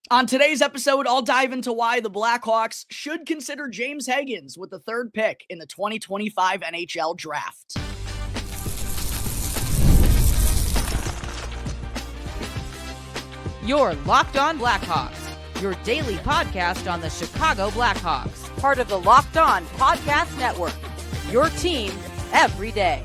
On today's episode, I'll dive into why the Blackhawks should consider James Hagens with the third pick in the 2025 NHL Draft. You're Locked On Blackhawks, your daily podcast on the Chicago Blackhawks, part of the Locked On Podcast Network, your team every day.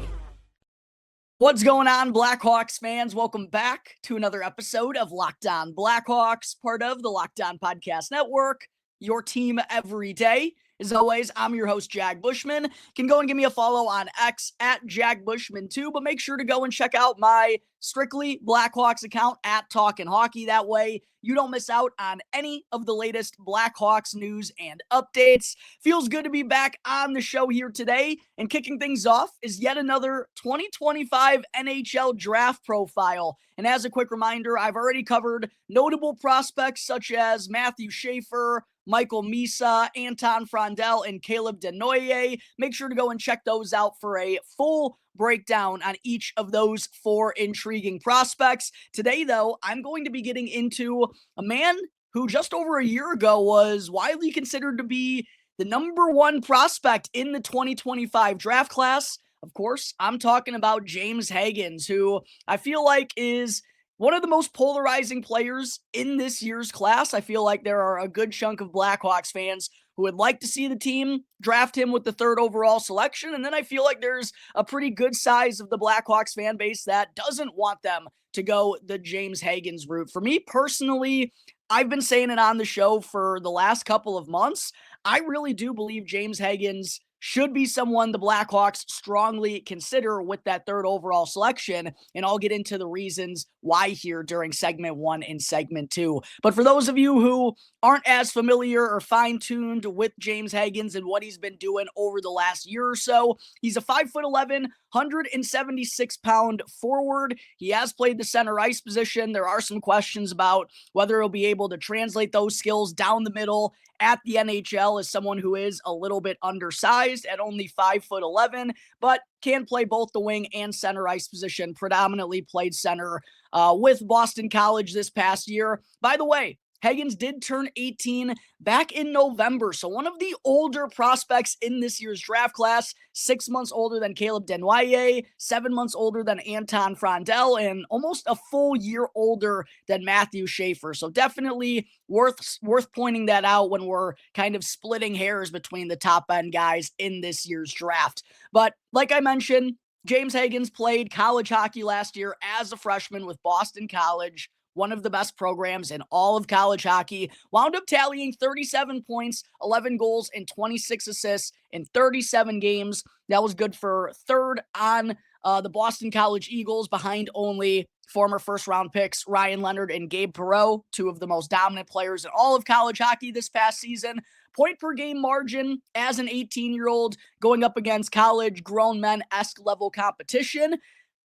What's going on, Blackhawks fans? Welcome back to another episode of Locked On Blackhawks, part of the Locked On Podcast Network, your team every day. As always, I'm your host, Jack Bushman. You can go and give me a follow on X at Jack Bushman too, but make sure to go and check out my Strictly Blackhawks account at Talkin' Hockey. That way you don't miss out on any of the latest Blackhawks news and updates. Feels good to be back on the show here today. And kicking things off is yet another 2025 NHL Draft profile. And as a quick reminder, I've already covered notable prospects such as Matthew Schaefer, Michael Misa, Anton Frondel, and Caleb Denoyer. Make sure to go and check those out for a full breakdown on each of those four intriguing prospects. Today, though, I'm going to be getting into a man who just over a year ago was widely considered to be the number one prospect in the 2025 draft class. Of course, I'm talking about James Hagens, who I feel like is one of the most polarizing players in this year's class. I feel like there are a good chunk of Blackhawks fans who would like to see the team draft him with the third overall selection. And then I feel like there's a pretty good size of the Blackhawks fan base that doesn't want them to go the James Hagens route. For me personally, I've been saying it on the show for the last couple of months. I really do believe James Hagens should be someone the Blackhawks strongly consider with that third overall selection. And I'll get into the reasons why here during segment 1 and segment 2. But for those of you who aren't as familiar or fine-tuned with James Hagens and what he's been doing over the last year or so, he's a 5'11", 176-pound forward. He has played the center ice position. There are some questions about whether he'll be able to translate those skills down the middle at the NHL as someone who is a little bit undersized at only 5'11", but can play both the wing and center ice position. Predominantly played center with Boston College this past year. By the way, Hagens did turn 18 back in November, so one of the older prospects in this year's draft class, 6 months older than Caleb Denoyer, 7 months older than Anton Frondel, and almost a full year older than Matthew Schaefer. So definitely worth pointing that out when we're kind of splitting hairs between the top end guys in this year's draft. But like I mentioned, James Hagens played college hockey last year as a freshman with Boston College, one of the best programs in all of college hockey, wound up tallying 37 points, 11 goals, and 26 assists in 37 games. That was good for third on the Boston College Eagles, behind only former first-round picks Ryan Leonard and Gabe Perreault, two of the most dominant players in all of college hockey this past season. Point-per-game margin as an 18-year-old going up against college grown men-esque level competition.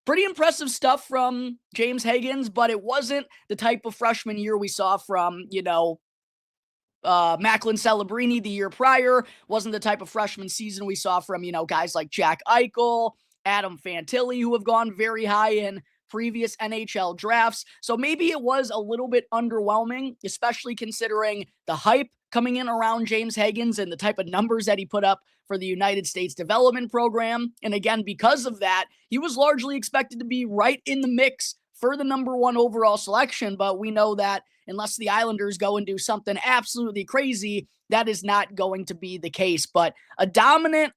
Pretty impressive stuff from James Hagens, but it wasn't the type of freshman year we saw from, Macklin Celebrini the year prior. Wasn't the type of freshman season we saw from, guys like Jack Eichel, Adam Fantilli, who have gone very high in previous NHL drafts. So maybe it was a little bit underwhelming, especially considering the hype coming in around James Hagens and the type of numbers that he put up for the United States Development Program. And again, because of that, he was largely expected to be right in the mix for the number one overall selection. But we know that unless the Islanders go and do something absolutely crazy, that is not going to be the case. But a dominant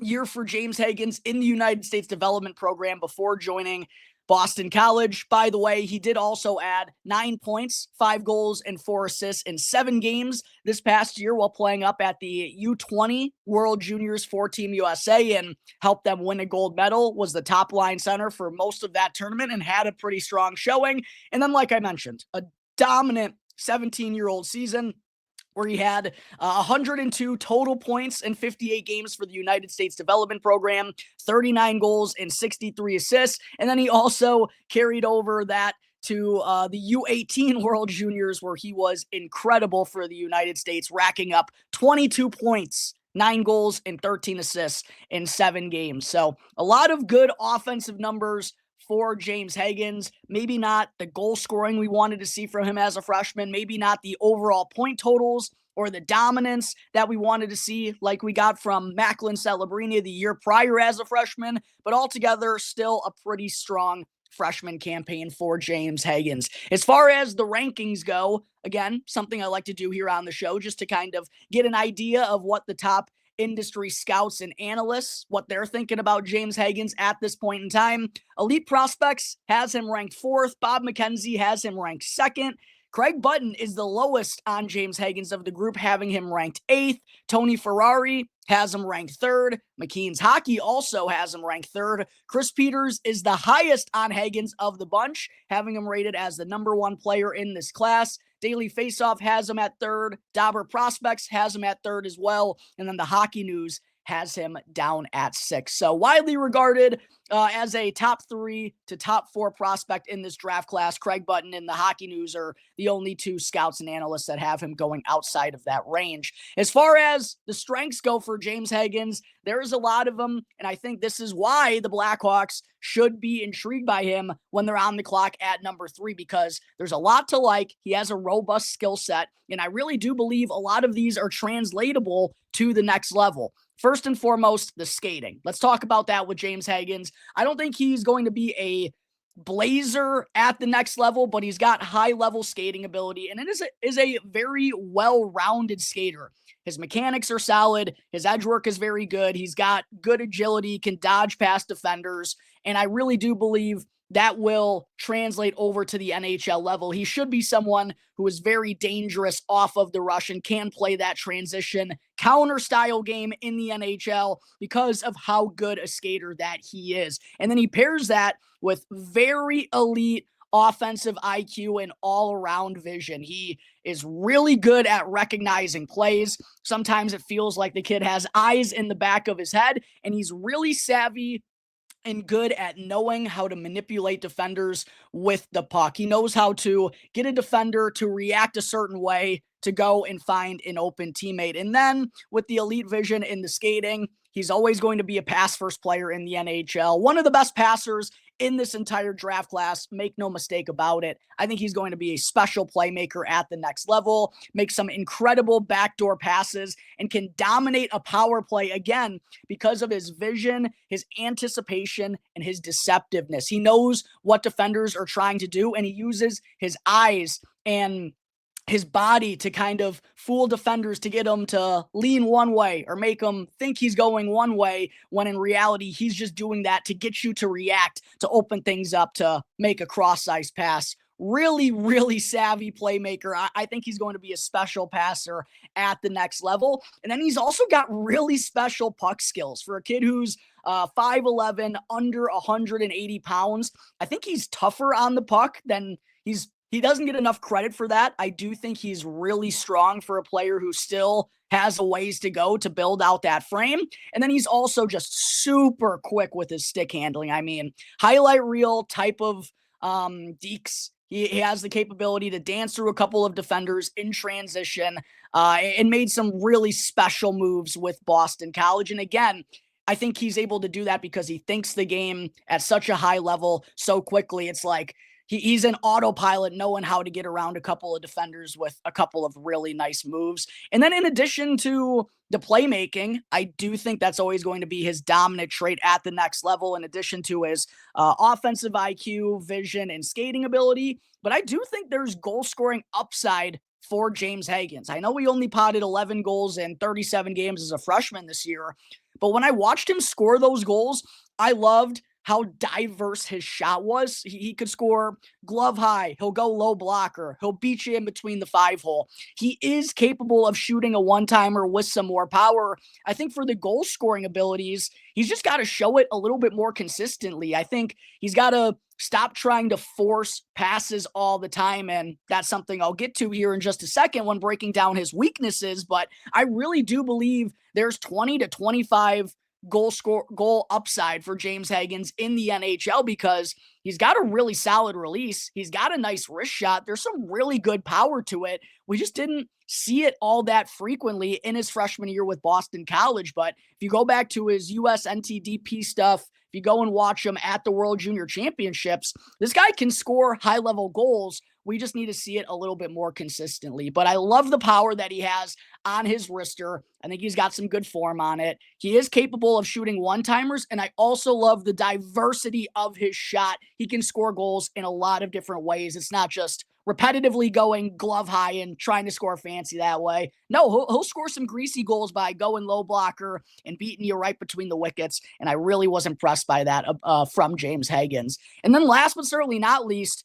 year for James Hagens in the United States Development Program before joining Boston College. By the way, he did also add 9 points, 5 goals, and 4 assists in 7 games this past year while playing up at the U20 World Juniors for Team USA and helped them win a gold medal, was the top line center for most of that tournament and had a pretty strong showing. And then, like I mentioned, a dominant 17-year-old season where he had 102 total points in 58 games for the United States Development Program, 39 goals and 63 assists. And then he also carried over that to the U18 World Juniors, where he was incredible for the United States, racking up 22 points, 9 goals and 13 assists in 7 games. So a lot of good offensive numbers for James Hagens. Maybe not the goal scoring we wanted to see from him as a freshman. Maybe not the overall point totals or the dominance that we wanted to see like we got from Macklin Celebrini the year prior as a freshman, but altogether still a pretty strong freshman campaign for James Hagens. As far as the rankings go, again, something I like to do here on the show just to kind of get an idea of what the top industry scouts and analysts, what they're thinking about James Hagens at this point in time. Elite Prospects has him ranked 4th. Bob McKenzie has him ranked 2nd. Craig Button is the lowest on James Hagens of the group, having him ranked 8th. Tony Ferrari has him ranked 3rd. McKean's Hockey also has him ranked 3rd. Chris Peters is the highest on Hagens of the bunch, having him rated as the number 1 player in this class. Daily Faceoff has him at 3rd. Dauber Prospects has him at 3rd as well. And then the Hockey News has him down at 6th. So widely regarded as a top 3 to top 4 prospect in this draft class. Craig Button and the Hockey News are the only 2 scouts and analysts that have him going outside of that range. As far as the strengths go for James Hagens, there's a lot of them, and I think this is why the Blackhawks should be intrigued by him when they're on the clock at number 3, because there's a lot to like. He has a robust skill set, and I really do believe a lot of these are translatable to the next level. First and foremost, the skating. Let's talk about that with James Hagens. I don't think he's going to be a blazer at the next level, but he's got high-level skating ability, and it is a very well-rounded skater. His mechanics are solid. His edge work is very good. He's got good agility, can dodge past defenders, and I really do believe that will translate over to the NHL level. He should be someone who is very dangerous off of the rush and can play that transition counter style game in the NHL because of how good a skater that he is. And then he pairs that with very elite offensive IQ and all-around vision. He is really good at recognizing plays. Sometimes it feels like the kid has eyes in the back of his head, and he's really savvy and good at knowing how to manipulate defenders with the puck. He knows how to get a defender to react a certain way to go and find an open teammate. And then with the elite vision in the skating, he's always going to be a pass-first player in the NHL. One of the best passers in this entire draft class, make no mistake about it. I think he's going to be a special playmaker at the next level, make some incredible backdoor passes, and can dominate a power play again because of his vision, his anticipation, and his deceptiveness. He knows what defenders are trying to do, and he uses his eyes and his body to kind of fool defenders to get him to lean one way or make him think he's going one way when in reality he's just doing that to get you to react, to open things up, to make a cross-ice pass. Really, really savvy playmaker. I think he's going to be a special passer at the next level. And then he's also got really special puck skills for a kid who's 5'11", under 180 pounds. I think he's tougher on the puck than he doesn't get enough credit for that. I do think he's really strong for a player who still has a ways to go to build out that frame. And then he's also just super quick with his stick handling. I mean, highlight reel type of deeks. He has the capability to dance through a couple of defenders in transition and made some really special moves with Boston College. And again, I think he's able to do that because he thinks the game at such a high level so quickly. It's like he's an autopilot knowing how to get around a couple of defenders with a couple of really nice moves. And then in addition to the playmaking, I do think that's always going to be his dominant trait at the next level, in addition to his offensive IQ, vision, and skating ability. But I do think there's goal scoring upside for James Hagens. I know he only potted 11 goals in 37 games as a freshman this year, but when I watched him score those goals, I loved how diverse his shot was. He could score glove high. He'll go low blocker. He'll beat you in between the 5-hole. He is capable of shooting a one-timer with some more power. I think for the goal scoring abilities, he's just got to show it a little bit more consistently. I think he's got to stop trying to force passes all the time, and that's something I'll get to here in just a second when breaking down his weaknesses, but I really do believe there's 20 to 25 goal upside for James Hagens in the NHL because he's got a really solid release. He's got a nice wrist shot. There's some really good power to it. We just didn't see it all that frequently in his freshman year with Boston College. But if you go back to his US NTDP stuff, if you go and watch him at the World Junior Championships, this guy can score high-level goals. We just need to see it a little bit more consistently. But I love the power that he has on his wrister. I think he's got some good form on it. He is capable of shooting one-timers, and I also love the diversity of his shot. He can score goals in a lot of different ways. It's not just repetitively going glove high and trying to score fancy that way. No, he'll score some greasy goals by going low blocker and beating you right between the wickets, and I really was impressed by that from James Hagens. And then last but certainly not least,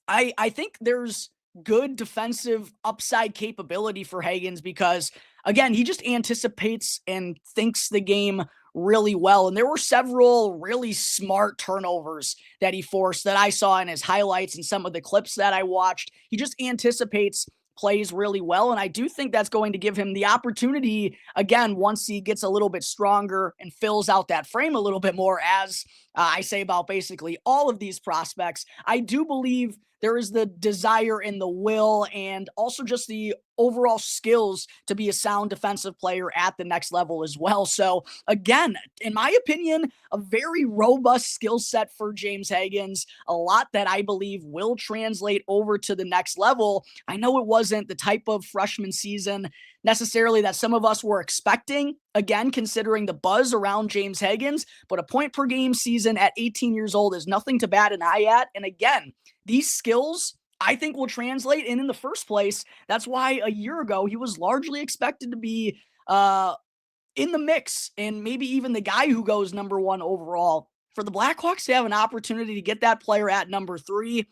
I think there's good defensive upside capability for Hagens because, again, he just anticipates and thinks the game really well. And there were several really smart turnovers that he forced that I saw in his highlights and some of the clips that I watched. He just anticipates plays really well. And I do think that's going to give him the opportunity, again, once he gets a little bit stronger and fills out that frame a little bit more, as I say about basically all of these prospects. I do believe there is the desire and the will and also just the overall skills to be a sound defensive player at the next level as well. So again, in my opinion, a very robust skill set for James Hagens, a lot that I believe will translate over to the next level. I know it wasn't the type of freshman season necessarily that some of us were expecting, again, considering the buzz around James Hagens, but a point per game season at 18 years old is nothing to bat an eye at. And again, these skills I think will translate. And in the first place, that's why a year ago he was largely expected to be in the mix and maybe even the guy who goes number one overall. For the Blackhawks to have an opportunity to get that player at number 3,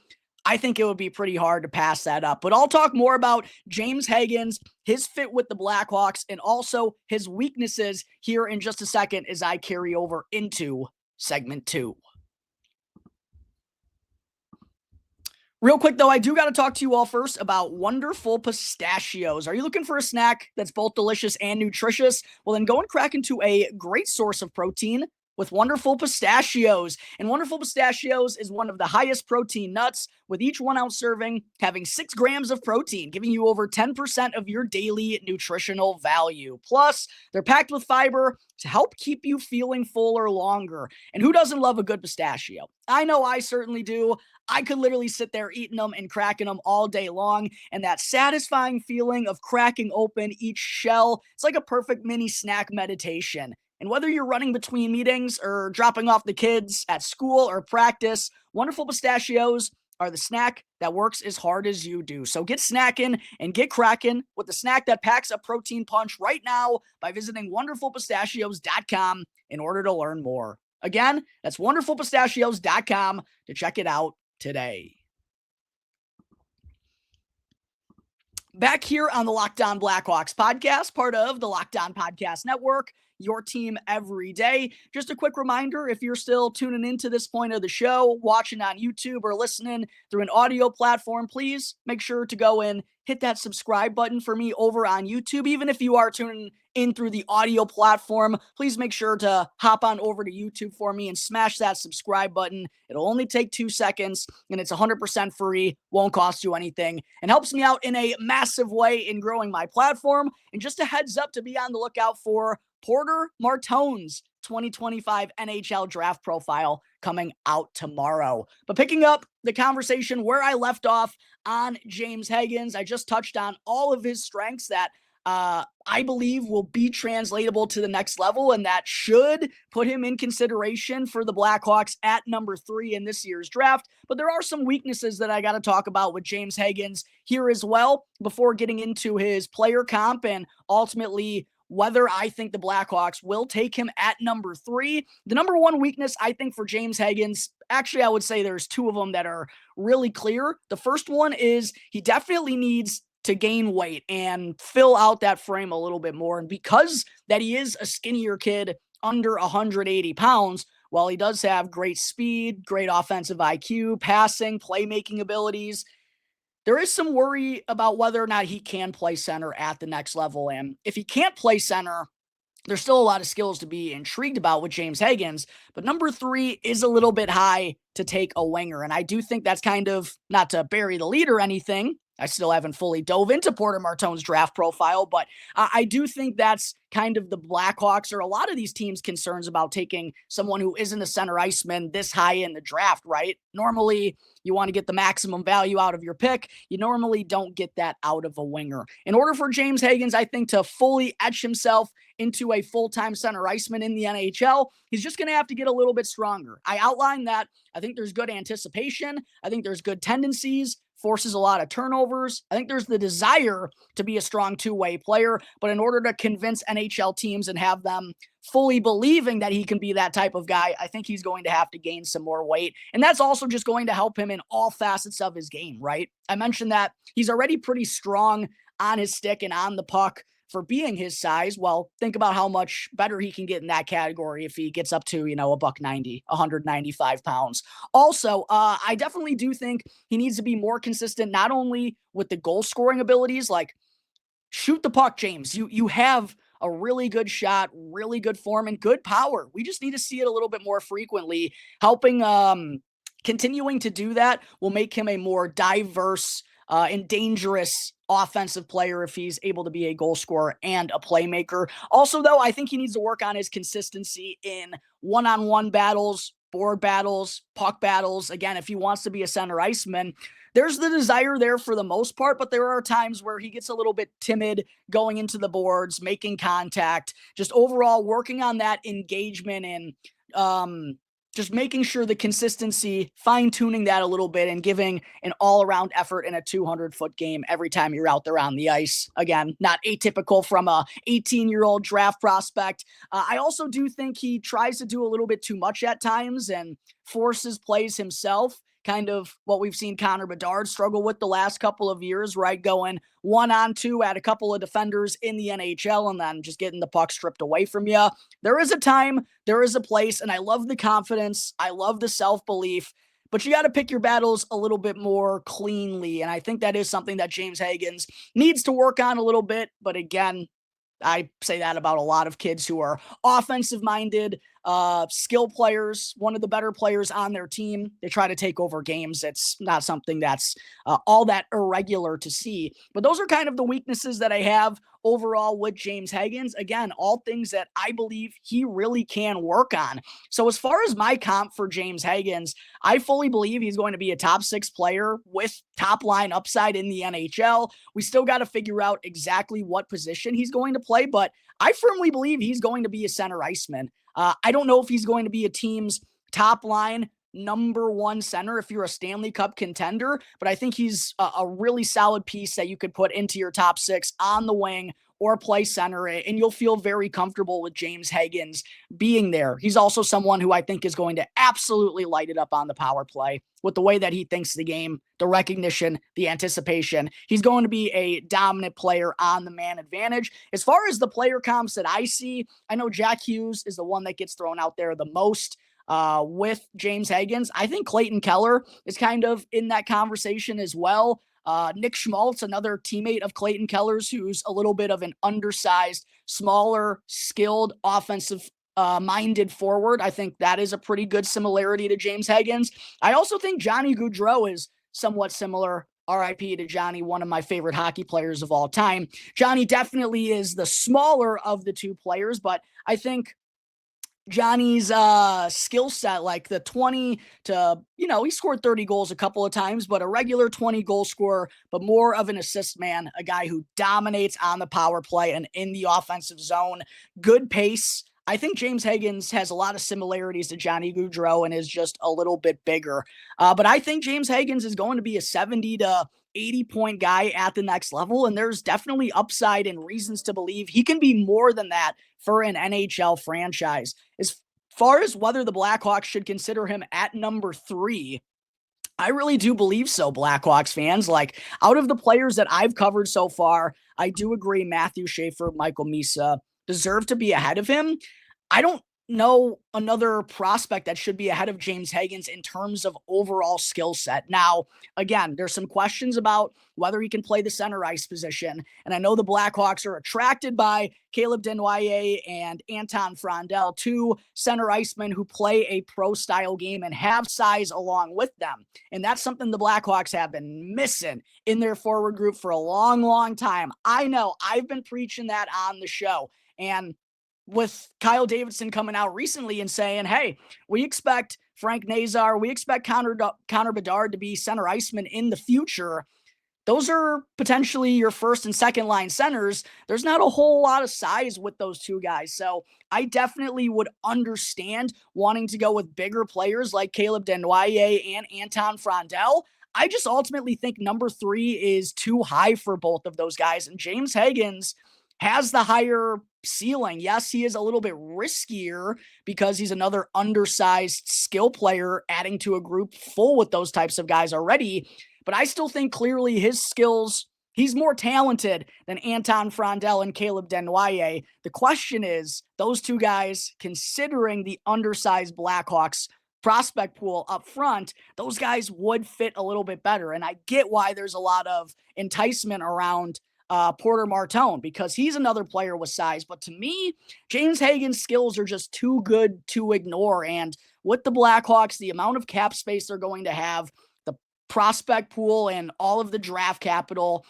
I think it would be pretty hard to pass that up. But I'll talk more about James Hagens, his fit with the Blackhawks, and also his weaknesses here in just a second as I carry over into segment 2. Real quick, though, I do got to talk to you all first about Wonderful Pistachios. Are you looking for a snack that's both delicious and nutritious? Well, then go and crack into a great source of protein with Wonderful Pistachios. And Wonderful Pistachios is one of the highest protein nuts, with each 1 ounce serving having 6 grams of protein, giving you over 10% of your daily nutritional value. Plus, they're packed with fiber to help keep you feeling fuller longer. And who doesn't love a good pistachio? I know I certainly do. I could literally sit there eating them and cracking them all day long. And that satisfying feeling of cracking open each shell, it's like a perfect mini snack meditation. And whether you're running between meetings or dropping off the kids at school or practice, Wonderful Pistachios are the snack that works as hard as you do. So get snackin' and get crackin' with the snack that packs a protein punch right now by visiting wonderfulpistachios.com in order to learn more. Again, that's wonderfulpistachios.com to check it out today. Back here on the Locked On Blackhawks podcast, part of the Locked On Podcast Network, your team every day. Just a quick reminder, if you're still tuning into this point of the show, watching on YouTube or listening through an audio platform, please make sure to go and hit that subscribe button for me over on YouTube. Even if you are tuning in through the audio platform, please make sure to hop on over to YouTube for me and smash that subscribe button. It'll only take 2 seconds and it's 100% free, won't cost you anything, and helps me out in a massive way in growing my platform. And just a heads up to be on the lookout for Porter Martone's 2025 NHL Draft profile coming out tomorrow. But picking up the conversation where I left off on James Hagens, I just touched on all of his strengths that I believe will be translatable to the next level, and that should put him in consideration for the Blackhawks at number 3 in this year's draft. But there are some weaknesses that I got to talk about with James Hagens here as well before getting into his player comp and ultimately whether I think the Blackhawks will take him at number 3. The number one weakness, I think, for James Hagens, actually, I would say there's 2 of them that are really clear. The first one is he definitely needs to gain weight and fill out that frame a little bit more. And because that he is a skinnier kid, under 180 pounds, while he does have great speed, great offensive IQ, passing, playmaking abilities, there is some worry about whether or not he can play center at the next level. And if he can't play center, there's still a lot of skills to be intrigued about with James Hagens, but number 3 is a little bit high to take a winger. And I do think that's kind of, not to bury the lead or anything, I still haven't fully dove into Porter Martone's draft profile, but I do think that's kind of the Blackhawks or a lot of these teams' concerns about taking someone who isn't a center iceman this high in the draft, right? Normally, you want to get the maximum value out of your pick. You normally don't get that out of a winger. In order for James Hagens, I think, to fully etch himself into a full-time center iceman in the NHL, he's just going to have to get a little bit stronger. I outlined that. I think there's good anticipation. I think there's good tendencies, forces a lot of turnovers. I think there's the desire to be a strong two-way player, but in order to convince NHL teams and have them fully believing that he can be that type of guy, I think he's going to have to gain some more weight. And that's also just going to help him in all facets of his game, right? I mentioned that he's already pretty strong on his stick and on the puck for being his size. Well, think about how much better he can get in that category if he gets up to, a buck 90, 195 pounds. Also, I definitely do think he needs to be more consistent, not only with the goal scoring abilities, like shoot the puck, James. You have a really good shot, really good form, and good power. We just need to see it a little bit more frequently. Continuing to do that will make him a more diverse and dangerous offensive player if he's able to be a goal scorer and a playmaker. Also, though, I think he needs to work on his consistency in one-on-one battles, board battles, puck battles. Again, if he wants to be a center iceman, there's the desire there for the most part, but there are times where he gets a little bit timid going into the boards, making contact, just overall working on that engagement and just making sure the consistency, fine-tuning that a little bit and giving an all-around effort in a 200-foot game every time you're out there on the ice. Again, not atypical from a 18-year-old draft prospect. I also do think he tries to do a little bit too much at times and forces plays himself. Kind of what we've seen Connor Bedard struggle with the last couple of years, right? Going 1-on-2 at a couple of defenders in the NHL and then just getting the puck stripped away from you. There is a time, there is a place, and I love the confidence. I love the self-belief, but you got to pick your battles a little bit more cleanly. And I think that is something that James Hagens needs to work on a little bit. But again, I say that about a lot of kids who are offensive-minded, skill players, one of the better players on their team. They try to take over games. It's not something that's all that irregular to see. But those are kind of the weaknesses that I have overall with James Hagens. Again, all things that I believe he really can work on. So as far as my comp for James Hagens, I fully believe he's going to be a top 6 player with top line upside in the NHL. We still got to figure out exactly what position he's going to play, but I firmly believe he's going to be a center iceman. I don't know if he's going to be a team's top line number 1 center if you're a Stanley Cup contender, but I think he's a really solid piece that you could put into your top 6 on the wing or play center, and you'll feel very comfortable with James Hagens being there. He's also someone who I think is going to absolutely light it up on the power play with the way that he thinks the game, the recognition, the anticipation. He's going to be a dominant player on the man advantage. As far as the player comps that I see, I know Jack Hughes is the one that gets thrown out there the most. With James Hagens, I think Clayton Keller is kind of in that conversation as well. Nick Schmaltz, another teammate of Clayton Keller's, who's a little bit of an undersized, smaller, skilled, offensive minded forward. I think that is a pretty good similarity to James Hagens. I also think Johnny Gaudreau is somewhat similar. RIP to Johnny, one of my favorite hockey players of all time. Johnny definitely is the smaller of the two players, but I think Johnny's skill set, like the 20 to, he scored 30 goals a couple of times, but a regular 20 goal scorer, but more of an assist man, a guy who dominates on the power play and in the offensive zone, good pace. I think James Hagens has a lot of similarities to Johnny Gaudreau and is just a little bit bigger. But I think James Hagens is going to be a 70 to 80-point guy at the next level, and there's definitely upside and reasons to believe he can be more than that for an NHL franchise. As far as whether the Blackhawks should consider him at number 3, I really do believe so, Blackhawks fans. Like, out of the players that I've covered so far, I do agree Matthew Schaefer, Michael Misa deserve to be ahead of him. I don't know another prospect that should be ahead of James Hagens in terms of overall skill set. Now, again, there's some questions about whether he can play the center ice position. And I know the Blackhawks are attracted by Caleb Desnoyers and Anton Frondel, two center icemen who play a pro-style game and have size along with them. And that's something the Blackhawks have been missing in their forward group for a long, long time. I know I've been preaching that on the show. And with Kyle Davidson coming out recently and saying, hey, we expect Frank Nazar, we expect Connor Bedard to be center iceman in the future. Those are potentially your first and second line centers. There's not a whole lot of size with those two guys. So I definitely would understand wanting to go with bigger players like Caleb Desnoyers and Anton Frondel. I just ultimately think number 3 is too high for both of those guys. And James Hagens has the higher ceiling. Yes, he is a little bit riskier because he's another undersized skill player adding to a group full with those types of guys already. But I still think clearly his skills, he's more talented than Anton Frondel and Caleb Desnoyers. The question is, those two guys, considering the undersized Blackhawks prospect pool up front, those guys would fit a little bit better. And I get why there's a lot of enticement around Porter Martone, because he's another player with size. But to me, James Hagens' skills are just too good to ignore. And with the Blackhawks, the amount of cap space they're going to have, the prospect pool, and all of the draft capital,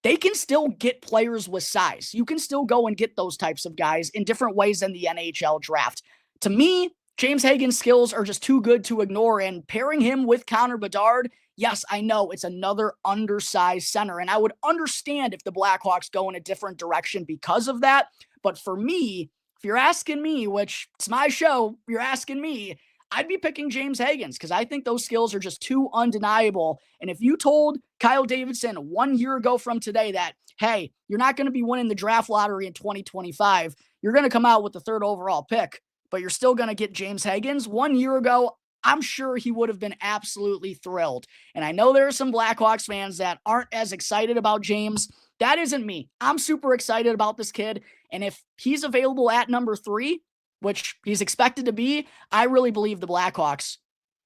they can still get players with size. You can still go and get those types of guys in different ways than the NHL draft. To me, James Hagens' skills are just too good to ignore. And pairing him with Connor Bedard, yes, I know it's another undersized center, and I would understand if the Blackhawks go in a different direction because of that. But for me, if you're asking me, which it's my show, you're asking me, I'd be picking James Hagens because I think those skills are just too undeniable. And if you told Kyle Davidson 1 year ago from today that, hey, you're not going to be winning the draft lottery in 2025, you're going to come out with the 3rd overall pick, but you're still going to get James Hagens 1 year ago, I'm sure he would have been absolutely thrilled. And I know there are some Blackhawks fans that aren't as excited about James. That isn't me. I'm super excited about this kid. And if he's available at number 3, which he's expected to be, I really believe the Blackhawks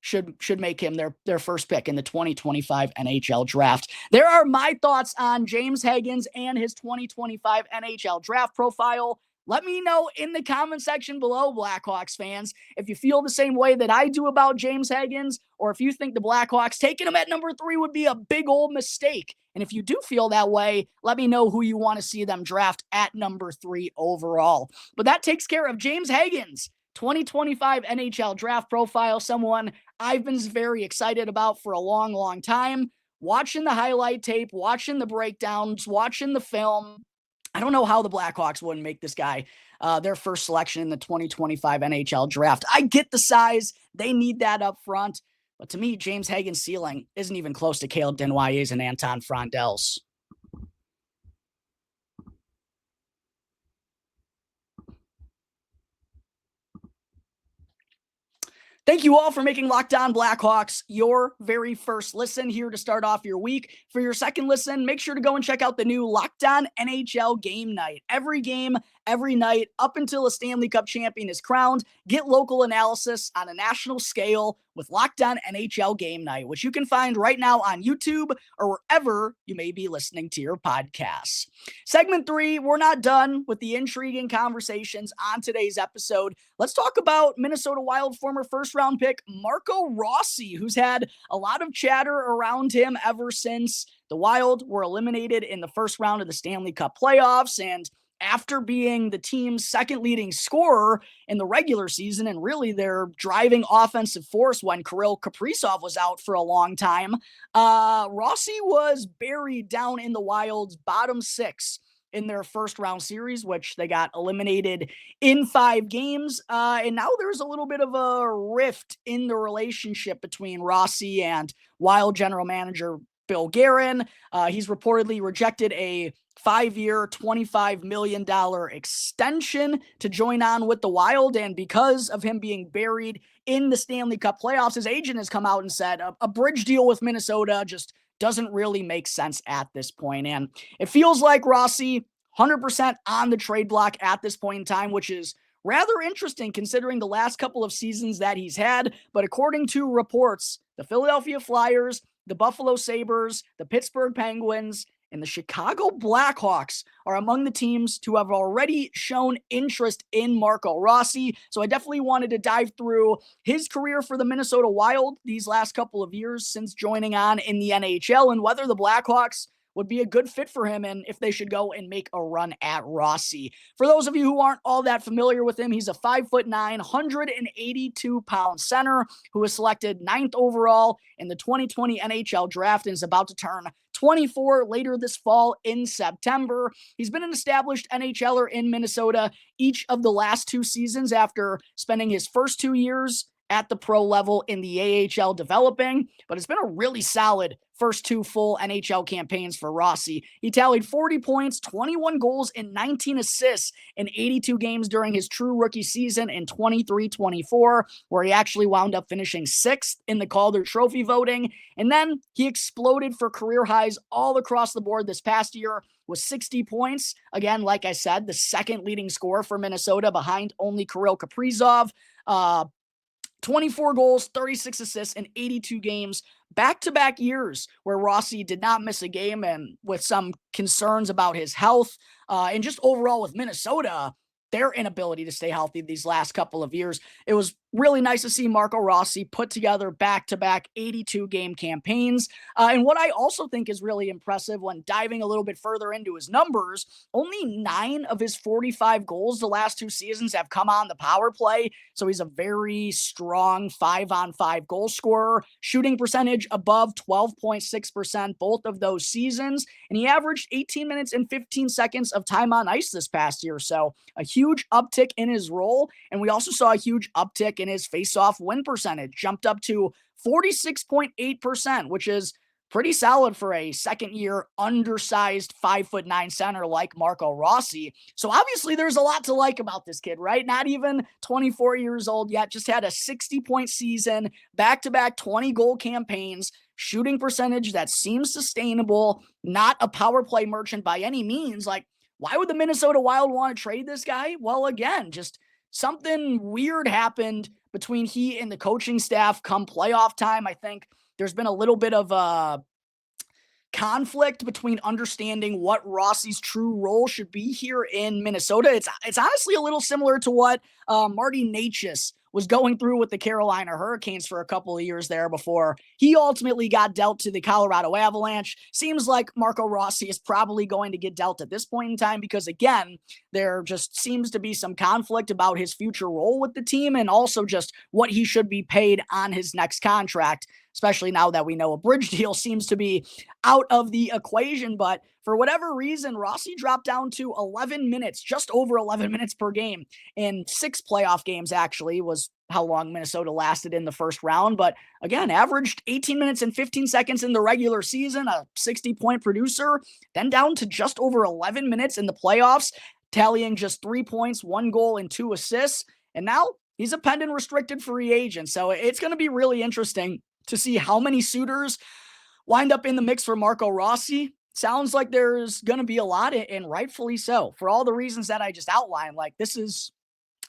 should make him their first pick in the 2025 NHL draft. There are my thoughts on James Hagens and his 2025 NHL draft profile. Let me know in the comment section below, Blackhawks fans, if you feel the same way that I do about James Hagens, or if you think the Blackhawks taking him at number 3 would be a big old mistake. And if you do feel that way, let me know who you want to see them draft at number 3 overall. But that takes care of James Hagens' 2025 NHL draft profile, someone I've been very excited about for a long, long time. Watching the highlight tape, watching the breakdowns, watching the film, I don't know how the Blackhawks wouldn't make this guy their first selection in the 2025 NHL draft. I get the size. They need that up front. But to me, James Hagens' ceiling isn't even close to Caleb Desnoyers and Anton Frondel's. Thank you all for making Locked On Blackhawks your very first listen here to start off your week. For your second listen, make sure to go and check out the new Locked On NHL Game Night. Every game, every night, up until a Stanley Cup champion is crowned, get local analysis on a national scale with Locked On NHL Game Night, which you can find right now on YouTube or wherever you may be listening to your podcasts. Segment 3, we're not done with the intriguing conversations on today's episode. Let's talk about Minnesota Wild former first-round pick Marco Rossi, who's had a lot of chatter around him ever since the Wild were eliminated in the first round of the Stanley Cup playoffs, and after being the team's second leading scorer in the regular season and really their driving offensive force when Kirill Kaprizov was out for a long time, Rossi was buried down in the Wild's bottom 6 in their first round series, which they got eliminated in 5 games. And now there's a little bit of a rift in the relationship between Rossi and Wild general manager Bill Guerin. He's reportedly rejected a 5-year, $25 million extension to join on with the Wild. And because of him being buried in the Stanley Cup playoffs, his agent has come out and said a bridge deal with Minnesota just doesn't really make sense at this point. And it feels like Rossi 100% on the trade block at this point in time, which is rather interesting considering the last couple of seasons that he's had. But according to reports, the Philadelphia Flyers, the Buffalo Sabres, the Pittsburgh Penguins, and the Chicago Blackhawks are among the teams to have already shown interest in Marco Rossi. So I definitely wanted to dive through his career for the Minnesota Wild these last couple of years since joining on in the NHL, and whether the Blackhawks would be a good fit for him and if they should go and make a run at Rossi. For those of you who aren't all that familiar with him, he's a 5'9", 182-pound center who was selected 9th overall in the 2020 NHL Draft and is about to turn 24 later this fall in September. He's been an established NHLer in Minnesota each of the last 2 seasons after spending his first 2 years at the pro level in the AHL developing, but it's been a really solid first 2 full NHL campaigns for Rossi. He tallied 40 points, 21 goals, and 19 assists in 82 games during his true rookie season in 23-24, where he actually wound up finishing 6th in the Calder Trophy voting. And then he exploded for career highs all across the board this past year with 60 points. Again, like I said, the second leading scorer for Minnesota behind only Kirill Kaprizov. 24 goals, 36 assists in 82 games, back-to-back years where Rossi did not miss a game, and with some concerns about his health and just overall with Minnesota, their inability to stay healthy these last couple of years. It was really nice to see Marco Rossi put together back-to-back 82-game campaigns. And what I also think is really impressive when diving a little bit further into his numbers, only 9 of his 45 goals the last 2 seasons have come on the power play. So he's a very strong 5-on-5 goal scorer, shooting percentage above 12.6% both of those seasons. And he averaged 18 minutes and 15 seconds of time on ice this past year. So a huge uptick in his role. And we also saw a huge uptick in his face-off win percentage, jumped up to 46.8%, which is pretty solid for a second-year undersized 5'9" center like Marco Rossi. So obviously there's a lot to like about this kid, right? Not even 24 years old yet, just had a 60-point season, back-to-back 20-goal campaigns, shooting percentage that seems sustainable, not a power play merchant by any means. Like, why would the Minnesota Wild want to trade this guy? Well, again, just something weird happened between he and the coaching staff come playoff time. I think there's been a little bit of a conflict between understanding what Rossi's true role should be here in Minnesota. It's honestly a little similar to what Marty Necas was going through with the Carolina Hurricanes for a couple of years there before he ultimately got dealt to the Colorado Avalanche. Seems like Marco Rossi is probably going to get dealt at this point in time because, again, there just seems to be some conflict about his future role with the team and also just what he should be paid on his next contract, especially now that we know a bridge deal seems to be out of the equation. But for whatever reason, Rossi dropped down to 11 minutes, just over 11 minutes per game in 6 playoff games, actually, was how long Minnesota lasted in the first round. But again, averaged 18 minutes and 15 seconds in the regular season, a 60-point producer, then down to just over 11 minutes in the playoffs, tallying just 3 points, 1 goal, and 2 assists. And now he's a pending restricted free agent. So it's going to be really interesting to see how many suitors wind up in the mix for Marco Rossi. Sounds like there's going to be a lot, and rightfully so, for all the reasons that I just outlined. Like, this is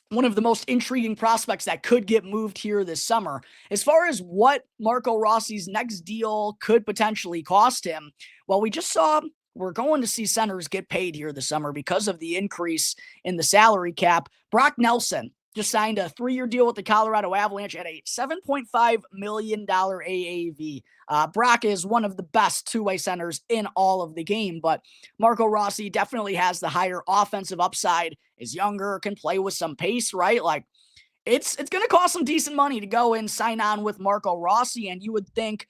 one of the most intriguing prospects that could get moved here this summer. As far as what Marco Rossi's next deal could potentially cost him, well, we just saw we're going to see centers get paid here this summer because of the increase in the salary cap. Brock Nelson just signed a 3-year deal with the Colorado Avalanche at a $7.5 million AAV. Brock is one of the best two-way centers in all of the game, but Marco Rossi definitely has the higher offensive upside, is younger, can play with some pace, right? Like, it's going to cost some decent money to go and sign on with Marco Rossi, and you would think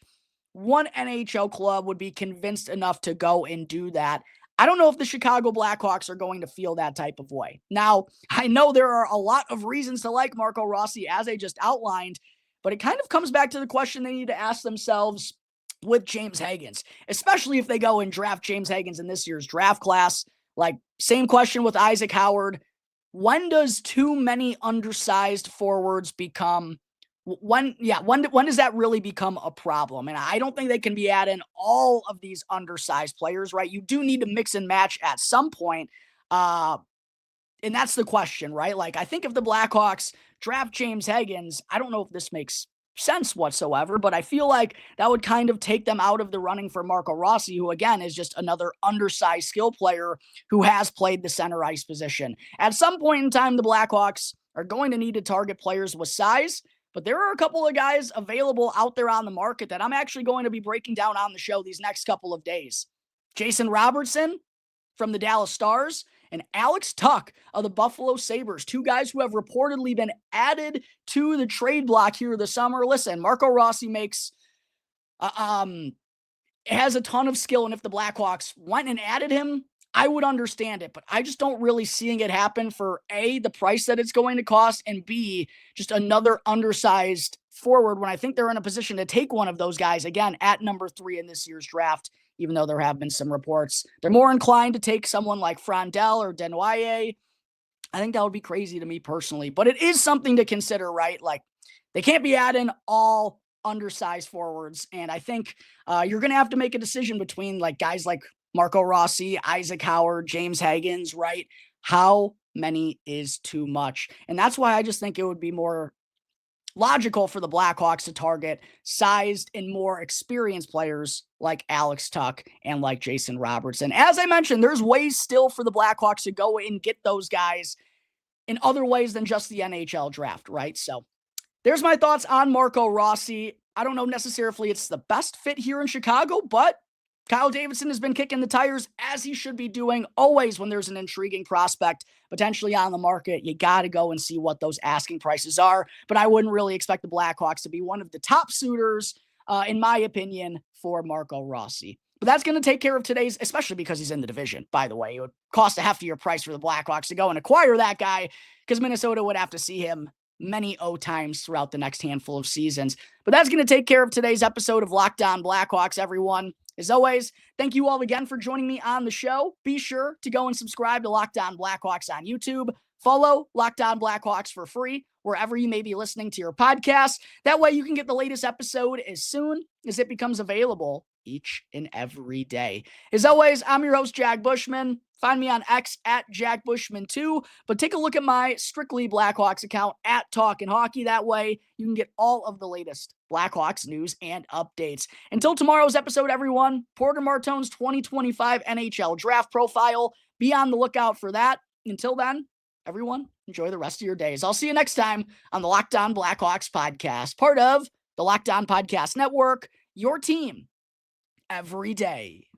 one NHL club would be convinced enough to go and do that. I don't know if the Chicago Blackhawks are going to feel that type of way. Now, I know there are a lot of reasons to like Marco Rossi, as I just outlined, but it kind of comes back to the question they need to ask themselves with James Hagens, especially if they go and draft James Hagens in this year's draft class. Like, same question with Isaac Howard. When does too many undersized forwards become when does that really become a problem? And I don't think they can be adding all of these undersized players, right? You do need to mix and match at some point. And that's the question, right? Like, I think if the Blackhawks draft James Hagens, I don't know if this makes sense whatsoever, but I feel like that would kind of take them out of the running for Marco Rossi, who again is just another undersized skill player who has played the center ice position. At some point in time, the Blackhawks are going to need to target players with size, but there are a couple of guys available out there on the market that I'm actually going to be breaking down on the show these next couple of days. Jason Robertson from the Dallas Stars, and Alex Tuch of the Buffalo Sabres, two guys who have reportedly been added to the trade block here this summer. Listen, Marco Rossi has a ton of skill, and if the Blackhawks went and added him, I would understand it, but I just don't really seeing it happen for A, the price that it's going to cost, and B, just another undersized forward when I think they're in a position to take one of those guys again at number 3 in this year's draft. Even though there have been some reports, they're more inclined to take someone like Frandel or Denoyer. I think that would be crazy to me personally, but it is something to consider, right? Like, they can't be adding all undersized forwards, and I think you're going to have to make a decision between like guys like Marco Rossi, Isaac Howard, James Hagens, right? How many is too much? And that's why I just think it would be more logical for the Blackhawks to target sized and more experienced players like Alex Tuch and like Jason Robertson. As I mentioned, there's ways still for the Blackhawks to go and get those guys in other ways than just the NHL draft, right? So there's my thoughts on Marco Rossi. I don't know necessarily it's the best fit here in Chicago, but Kyle Davidson has been kicking the tires, as he should be doing always when there's an intriguing prospect potentially on the market. You got to go and see what those asking prices are, but I wouldn't really expect the Blackhawks to be one of the top suitors, in my opinion, for Marco Rossi. But that's going to take care of today's, especially because he's in the division, by the way. It would cost a heftier price for the Blackhawks to go and acquire that guy because Minnesota would have to see him many times throughout the next handful of seasons. But that's going to take care of today's episode of Locked On Blackhawks, everyone. As always, thank you all again for joining me on the show. Be sure to go and subscribe to Locked On Blackhawks on YouTube. Follow Locked On Blackhawks for free wherever you may be listening to your podcast. That way you can get the latest episode as soon as it becomes available each and every day. As always, I'm your host, Jack Bushman. Find me on X at Jack Bushman2, but take a look at my Strictly Blackhawks account at Talkin' Hockey. That way you can get all of the latest Blackhawks news and updates. Until tomorrow's episode, everyone, Porter Martone's 2025 NHL Draft profile. Be on the lookout for that. Until then, everyone, enjoy the rest of your days. I'll see you next time on the Locked On Blackhawks podcast, part of the Locked On Podcast Network, your team every day.